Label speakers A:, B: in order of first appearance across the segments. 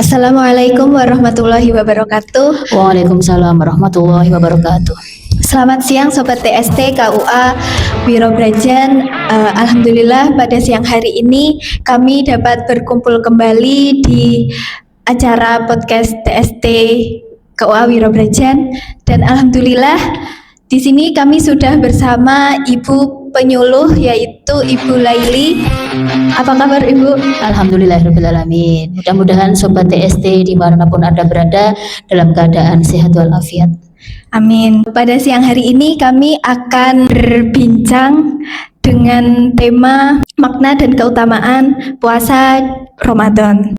A: Assalamualaikum warahmatullahi wabarakatuh.
B: Waalaikumsalam warahmatullahi wabarakatuh.
A: Selamat siang Sobat TST KUA Wiro Brajan. Alhamdulillah pada siang hari ini kami dapat berkumpul kembali di acara podcast TST KUA Wiro Brajan, dan alhamdulillah di sini kami sudah bersama Ibu penyuluh yaitu Ibu Laili. Apa kabar Ibu?
B: Alhamdulillahirrahmanirrahim. Mudah-mudahan Sobat TST dimanapun Anda berada dalam keadaan sehat walafiat.
A: Amin. Pada siang hari ini kami akan berbincang dengan tema makna dan keutamaan puasa Ramadan.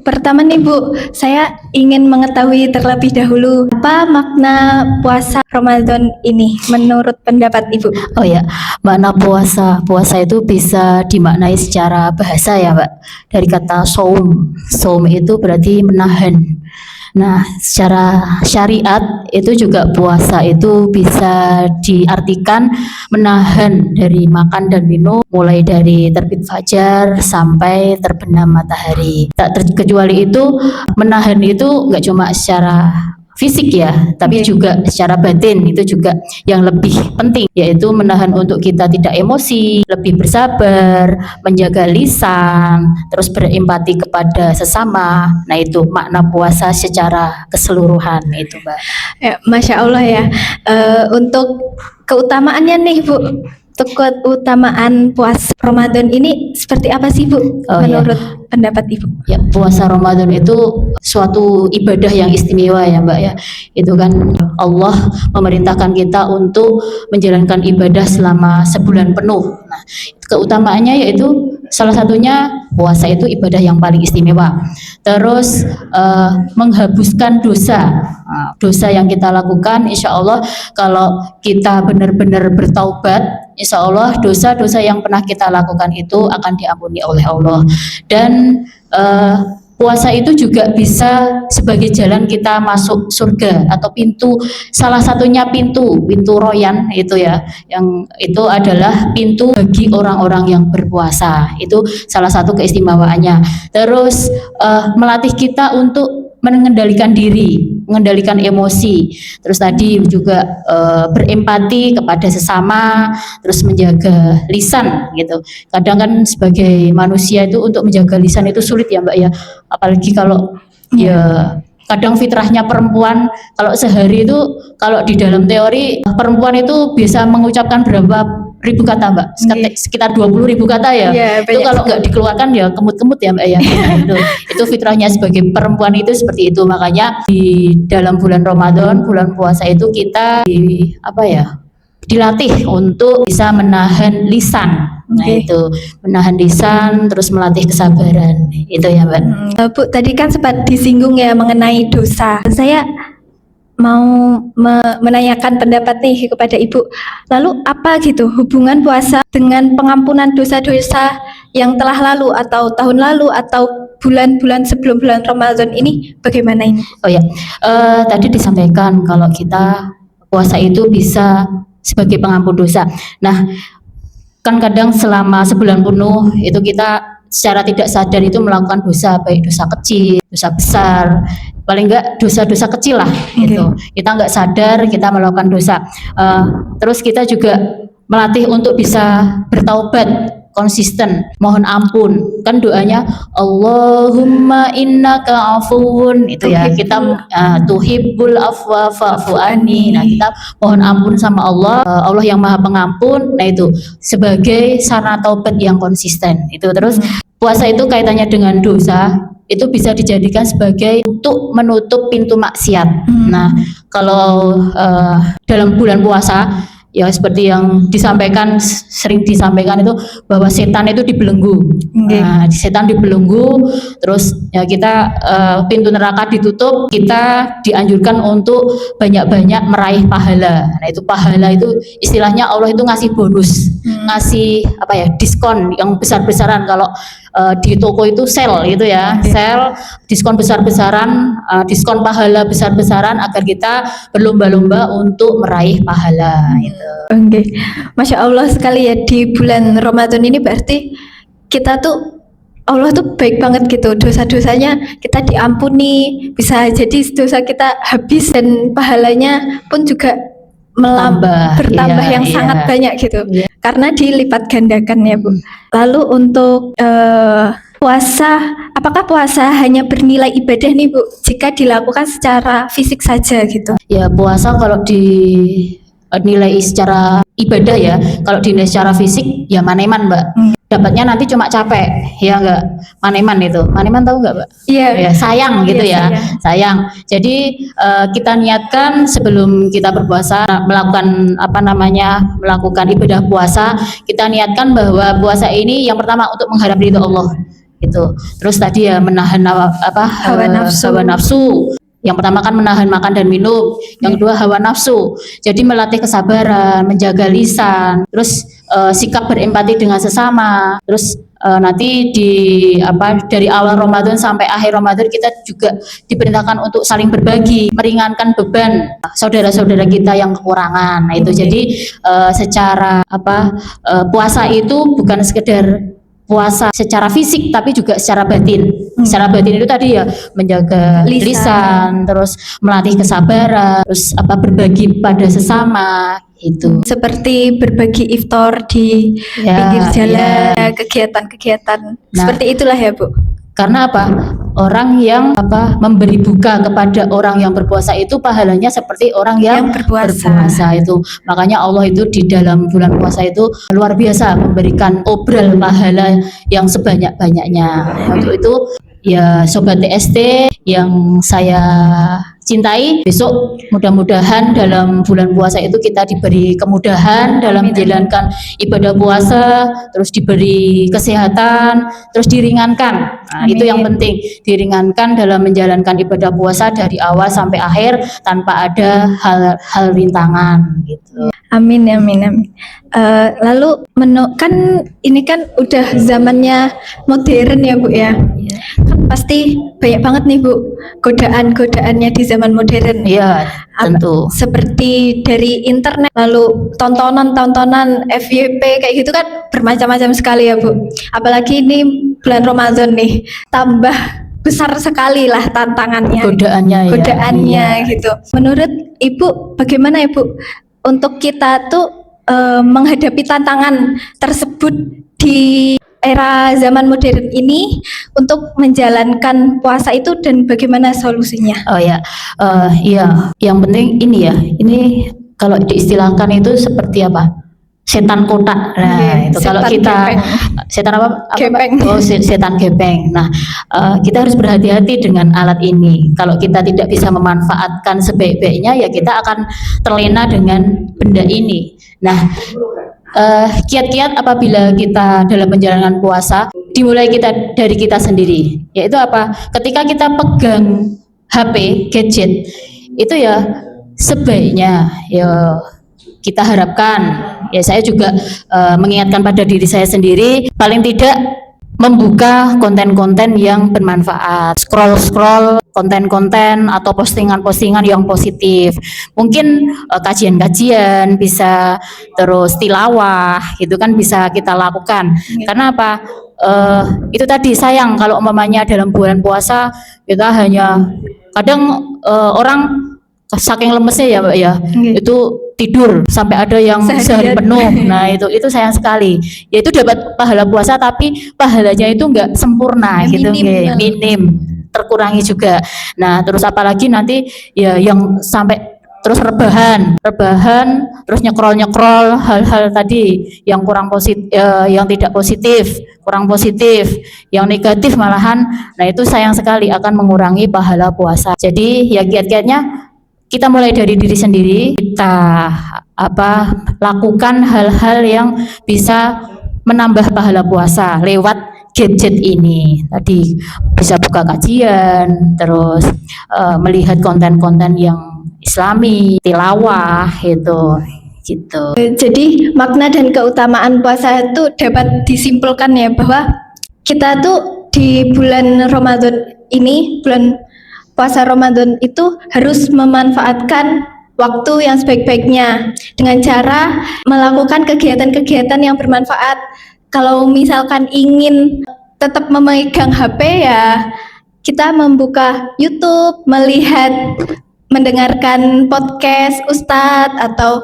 A: Pertama nih Bu, saya ingin mengetahui terlebih dahulu apa makna puasa Ramadan ini menurut pendapat Ibu?
B: Oh ya, makna puasa. Puasa itu bisa dimaknai secara bahasa ya Mbak. Dari kata saum. Saum itu berarti menahan. Nah, secara syariat itu juga puasa itu bisa diartikan menahan dari makan dan minum mulai dari terbit fajar sampai terbenam matahari. Tak terkecuali itu, menahan itu nggak cuma secara fisik ya, tapi juga secara batin itu juga yang lebih penting, yaitu menahan untuk kita tidak emosi, lebih bersabar, menjaga lisan, terus berempati kepada sesama. Nah itu makna puasa secara keseluruhan itu Mbak.
A: Ya, Masya Allah ya. Untuk keutamaannya nih Bu, untuk keutamaan puasa Ramadan ini seperti apa sih Bu menurut pendapat Ibu?
B: Ya, puasa Ramadan itu suatu ibadah yang istimewa ya Mbak ya. Itu kan Allah memerintahkan kita untuk menjalankan ibadah selama sebulan penuh. Nah, keutamaannya yaitu salah satunya puasa itu ibadah yang paling istimewa. Terus menghapuskan dosa. Nah, dosa yang kita lakukan, insya Allah kalau kita benar-benar bertaubat, insya Allah dosa-dosa yang pernah kita lakukan itu akan diampuni oleh Allah. Dan puasa itu juga bisa sebagai jalan kita masuk surga atau pintu, salah satunya pintu royan itu ya, yang itu adalah pintu bagi orang-orang yang berpuasa. Itu salah satu keistimewaannya. Terus melatih kita untuk mengendalikan diri, mengendalikan emosi, terus tadi juga berempati kepada sesama, terus menjaga lisan gitu. Kadang kan sebagai manusia itu untuk menjaga lisan itu sulit ya Mbak ya, apalagi kalau ya kadang fitrahnya perempuan, kalau sehari itu kalau di dalam teori perempuan itu bisa mengucapkan berapa ribu kata Mbak, sekitar 20.000 kata ya. Itu kalau nggak dikeluarkan ya kemut-kemut ya Mbak ya. Itu fitrahnya sebagai perempuan itu seperti itu. Makanya di dalam bulan Ramadan, bulan puasa itu kita dilatih untuk bisa menahan lisan. Nah itu menahan lisan, terus melatih kesabaran. Itu ya Mbak.
A: Bu, tadi kan sempat disinggung ya mengenai dosa. Saya mau menanyakan pendapat nih kepada Ibu. Lalu apa gitu hubungan puasa dengan pengampunan dosa-dosa yang telah lalu atau tahun lalu atau bulan-bulan sebelum bulan Ramadan ini, bagaimana ini?
B: Oh ya, tadi disampaikan kalau kita puasa itu bisa sebagai pengampun dosa. Nah, kan kadang selama sebulan penuh itu kita secara tidak sadar itu melakukan dosa, baik dosa kecil, dosa besar, paling enggak dosa-dosa kecil lah gitu. Kita enggak sadar kita melakukan dosa. Terus kita juga melatih untuk bisa bertaubat, konsisten, mohon ampun. Kan doanya Allahumma innaka afuwun itu ya. Kita tuhibbul afwa fa'fu anni. Nah, kita mohon ampun sama Allah, Allah yang Maha Pengampun. Nah, itu sebagai sarana taubat yang konsisten. Itu terus puasa itu kaitannya dengan dosa, itu bisa dijadikan sebagai untuk menutup pintu maksiat. Nah, kalau dalam bulan puasa ya seperti yang sering disampaikan itu bahwa setan itu dibelenggu. Nah, setan dibelenggu, terus ya kita pintu neraka ditutup, kita dianjurkan untuk banyak-banyak meraih pahala. Nah, itu pahala itu istilahnya Allah itu ngasih bonus, ngasih diskon yang besar-besaran. Kalau di toko itu sale gitu ya, sale diskon besar-besaran, diskon pahala besar-besaran agar kita berlomba-lomba untuk meraih pahala gitu.
A: Masya Allah sekali ya, di bulan Ramadan ini berarti kita tuh Allah tuh baik banget gitu, dosa-dosanya kita diampuni, bisa jadi dosa kita habis dan pahalanya pun juga bertambah
B: Iya,
A: yang
B: iya.
A: sangat banyak gitu,
B: Iya.
A: karena dilipat gandakan ya Bu. Lalu untuk puasa, apakah puasa hanya bernilai ibadah nih Bu jika dilakukan secara fisik saja gitu?
B: Ya puasa kalau dinilai secara ibadah ya, kalau dinilai secara fisik ya maneman Mbak. Dapatnya nanti cuma capek, ya enggak? Maneman itu, maneman tahu enggak Mbak?
A: Iya.
B: Ya, sayang gitu
A: Iya,
B: ya, sayang. Jadi kita niatkan sebelum kita berpuasa melakukan melakukan ibadah puasa, kita niatkan bahwa puasa ini yang pertama untuk mengharap ridho Allah gitu. Terus tadi ya menahan
A: Hawa nafsu.
B: hawa nafsu. Yang pertama kan menahan makan dan minum, yang kedua hawa nafsu. Jadi melatih kesabaran, menjaga lisan, terus sikap berempati dengan sesama. Terus nanti dari awal Ramadan sampai akhir Ramadan kita juga diperintahkan untuk saling berbagi, meringankan beban saudara-saudara kita yang kekurangan. Nah, itu jadi secara puasa itu bukan sekedar puasa secara fisik tapi juga secara batin. Secara batin itu tadi ya menjaga lisan, terus melatih kesabaran, terus berbagi pada sesama itu.
A: Seperti berbagi iftar di pinggir jalan, kegiatan-kegiatan seperti itulah ya Bu.
B: Karena orang yang memberi buka kepada orang yang berpuasa itu pahalanya seperti orang yang berpuasa itu. Makanya Allah itu di dalam bulan puasa itu luar biasa memberikan obral pahala yang sebanyak-banyaknya. Untuk itu ya Sobat TST yang saya cintai, besok mudah-mudahan dalam bulan puasa itu kita diberi kemudahan dalam menjalankan ibadah puasa, terus diberi kesehatan, terus diringankan. Nah, itu yang penting, diringankan dalam menjalankan ibadah puasa dari awal sampai akhir tanpa ada hal rintangan gitu.
A: Amin. Lalu kan ini kan udah zamannya modern ya Bu ya. Kan pasti banyak banget nih Bu godaan-godaannya di zaman modern.
B: Iya, tentu.
A: Seperti dari internet, lalu tontonan FYP kayak gitu kan bermacam-macam sekali ya Bu. Apalagi ini bulan Ramadan nih, tambah besar sekali lah tantangannya. Godaannya gitu. Menurut Ibu bagaimana Ibu untuk kita tuh menghadapi tantangan tersebut di era zaman modern ini untuk menjalankan puasa itu dan bagaimana solusinya?
B: Oh ya, iya. Yang penting ini ya, ini kalau diistilahkan itu seperti setan kotak. Nah, itu kalau kita gepeng. Setan
A: Gepeng.
B: Oh, setan gepeng. Nah, kita harus berhati-hati dengan alat ini. Kalau kita tidak bisa memanfaatkan sebaik-baiknya, ya kita akan terlena dengan benda ini. Nah, kiat-kiat apabila kita dalam menjalankan puasa dimulai dari kita sendiri, yaitu ketika kita pegang HP gadget itu ya sebaiknya ya kita harapkan ya saya juga mengingatkan pada diri saya sendiri paling tidak membuka konten-konten yang bermanfaat, scroll konten-konten atau postingan-postingan yang positif, mungkin kajian-kajian bisa, terus tilawah gitu kan bisa kita lakukan. Karena itu tadi sayang kalau umpamanya dalam bulan puasa kita hanya kadang orang saking lemesnya ya Mbak ya, itu tidur sampai ada yang sehari penuh. Nah itu sayang sekali. Ya itu dapat pahala puasa tapi pahalanya itu enggak sempurna gitu, minim, terkurangi juga. Nah terus apalagi nanti ya yang sampai terus rebahan, terus nyekrol hal-hal tadi yang kurang positif, yang tidak positif, kurang positif, yang negatif malahan. Nah itu sayang sekali akan mengurangi pahala puasa. Jadi ya kiat-kiatnya kita mulai dari diri sendiri, kita lakukan hal-hal yang bisa menambah pahala puasa lewat gadget ini. Tadi bisa buka kajian, terus melihat konten-konten yang Islami, tilawah gitu.
A: Jadi makna dan keutamaan puasa itu dapat disimpulkan ya bahwa kita tuh di bulan Ramadan ini, bulan puasa Ramadan itu harus memanfaatkan waktu yang sebaik-baiknya dengan cara melakukan kegiatan-kegiatan yang bermanfaat. Kalau misalkan ingin tetap memegang HP ya kita membuka YouTube, mendengarkan podcast Ustadz atau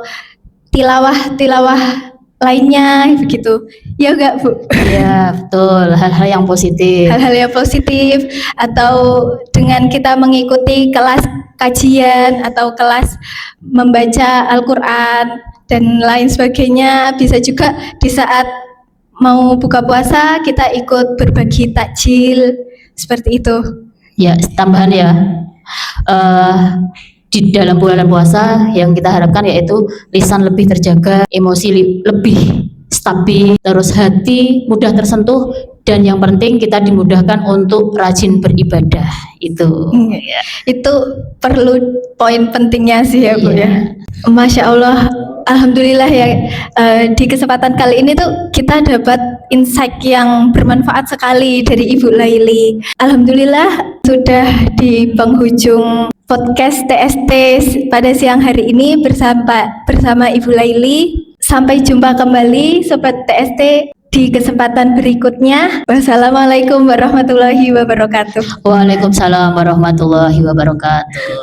A: tilawah-tilawah lainnya begitu. Ya enggak, Bu?
B: Ya, betul. Hal-hal yang positif.
A: Hal-hal yang positif atau dengan kita mengikuti kelas kajian atau kelas membaca Al-Qur'an dan lain sebagainya. Bisa juga di saat mau buka puasa kita ikut berbagi takjil seperti itu.
B: Ya, tambahan ya. Di dalam bulan puasa yang kita harapkan yaitu lisan lebih terjaga, emosi lebih stabil, terus hati mudah tersentuh, dan yang penting kita dimudahkan untuk rajin beribadah. Itu
A: Itu perlu poin pentingnya sih ya, Bu
B: Iya.
A: ya. Masya Allah, alhamdulillah ya, di kesempatan kali ini tuh kita dapat insight yang bermanfaat sekali dari Ibu Laili. Alhamdulillah sudah di penghujung podcast TST pada siang hari ini bersama Ibu Laili. Sampai jumpa kembali Sobat TST di kesempatan berikutnya. Wassalamualaikum warahmatullahi wabarakatuh.
B: Waalaikumsalam warahmatullahi wabarakatuh.